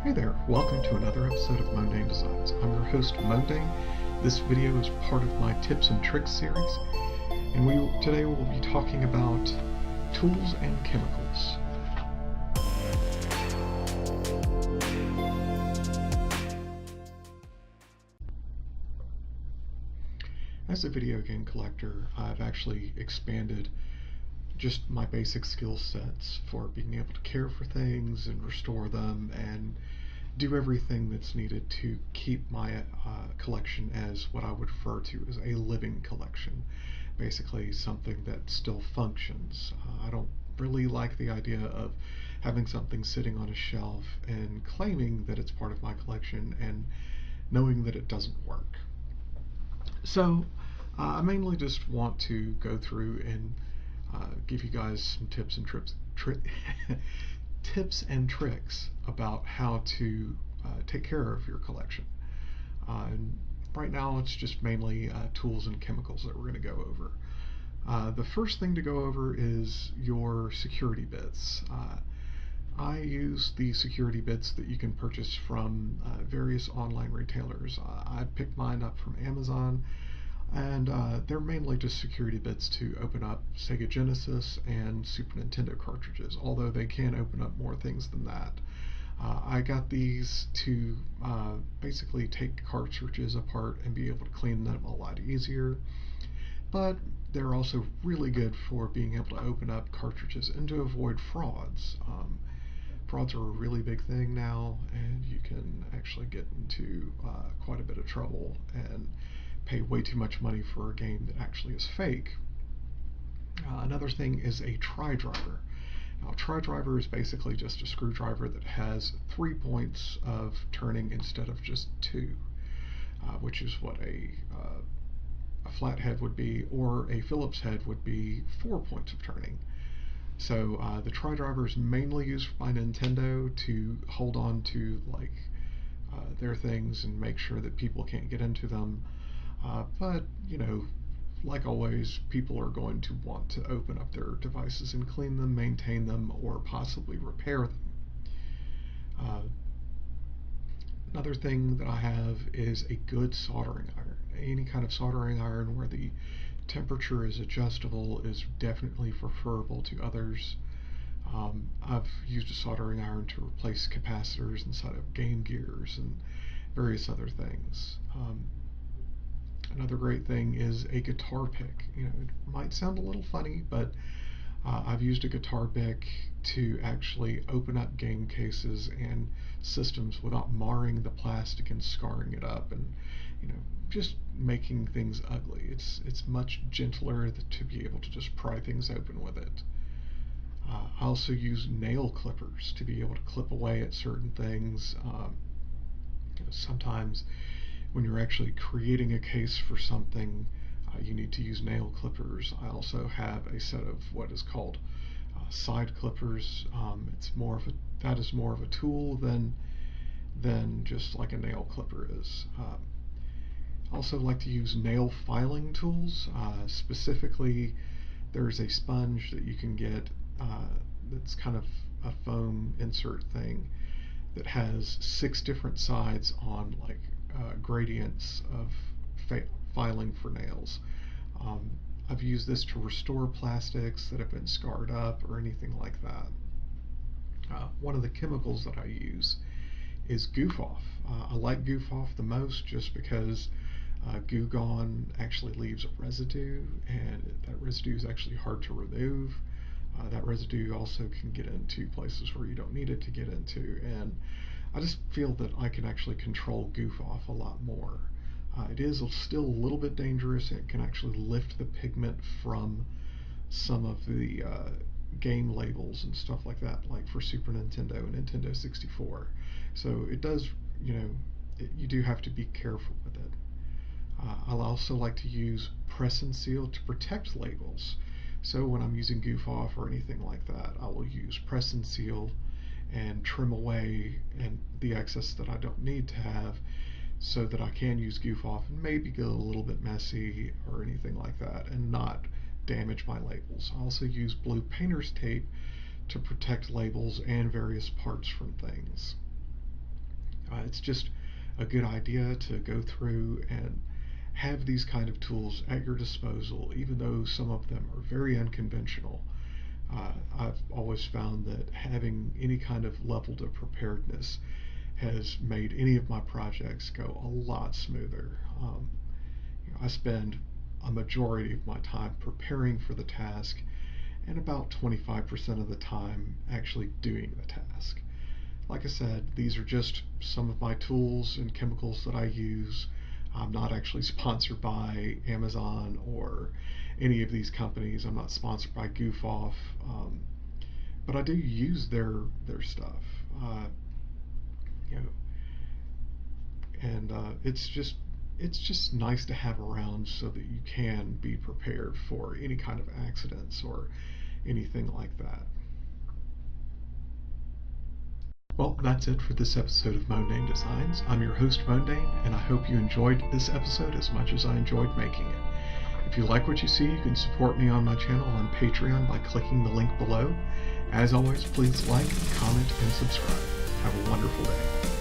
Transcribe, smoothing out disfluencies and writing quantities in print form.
Hey there, welcome to another episode of Moandain Designs. I'm your host Moandain. This video is part of my tips and tricks series, and today we'll be talking about tools and chemicals. As a video game collector, I've actually expanded just my basic skill sets for being able to care for things and restore them and do everything that's needed to keep my collection as what I would refer to as a living collection. Basically something that still functions. I don't really like the idea of having something sitting on a shelf and claiming that it's part of my collection and knowing that it doesn't work. So I mainly just want to go through and give you guys some tips and tips and tricks about how to take care of your collection. And right now it's just mainly tools and chemicals that we're going to go over. The first thing to go over is your security bits. I use the security bits that you can purchase from various online retailers. I picked mine up from Amazon, and they're mainly just security bits to open up Sega Genesis and Super Nintendo cartridges, although they can open up more things than that. I got these to basically take cartridges apart and be able to clean them a lot easier, but they're also really good for being able to open up cartridges and to avoid frauds. Frauds are a really big thing now, and you can actually get into quite a bit of trouble and pay way too much money for a game that actually is fake. Another thing is a try driver. Now, a try driver is basically just a screwdriver that has 3 points of turning instead of just 2, which is what a flathead would be, or a Phillips head would be 4 points of turning. So the try driver is mainly used by Nintendo to hold on to their things and make sure that people can't get into them. But, you know, like always, people are going to want to open up their devices and clean them, maintain them, or possibly repair them. Another thing that I have is a good soldering iron. Any kind of soldering iron where the temperature is adjustable is definitely preferable to others. I've used a soldering iron to replace capacitors inside of Game Gears and various other things. Another great thing is a guitar pick. You know, it might sound a little funny, but I've used a guitar pick to actually open up game cases and systems without marring the plastic and scarring it up and, you know, just making things ugly. It's much gentler to be able to just pry things open with it. I also use nail clippers to be able to clip away at certain things. Sometimes when you're actually creating a case for something, you need to use nail clippers. I also have a set of what is called side clippers. That is more of a tool than just like a nail clipper is. I also like to use nail filing tools. Specifically, there's a sponge that you can get that's kind of a foam insert thing that has 6 different sides on gradients of filing for nails. I've used this to restore plastics that have been scarred up or anything like that. One of the chemicals that I use is Goof Off. I like Goof Off the most just because Goo Gone actually leaves a residue, and that residue is actually hard to remove. That residue also can get into places where you don't need it to get into, and I just feel that I can actually control Goof Off a lot more. It is still a little bit dangerous. It can actually lift the pigment from some of the game labels and stuff like that, like for Super Nintendo and Nintendo 64. So it does, you do have to be careful with it. I'll also like to use press and seal to protect labels. So when I'm using Goof Off or anything like that, I will use press and seal and trim away and the excess that I don't need to have, so that I can use Goof Off and maybe get a little bit messy or anything like that and not damage my labels. I also use blue painter's tape to protect labels and various parts from things. It's just a good idea to go through and have these kind of tools at your disposal, even though some of them are very unconventional. I've always found that having any kind of level of preparedness has made any of my projects go a lot smoother. I spend a majority of my time preparing for the task and about 25% of the time actually doing the task. Like I said, these are just some of my tools and chemicals that I use. I'm not actually sponsored by Amazon or any of these companies. I'm not sponsored by Goof Off, but I do use their stuff. You know, and it's just nice to have around so that you can be prepared for any kind of accidents or anything like that. Well, that's it for this episode of Moandain Designs. I'm your host, Moandain, and I hope you enjoyed this episode as much as I enjoyed making it. If you like what you see, you can support me on my channel on Patreon by clicking the link below. As always, please like, comment, and subscribe. Have a wonderful day.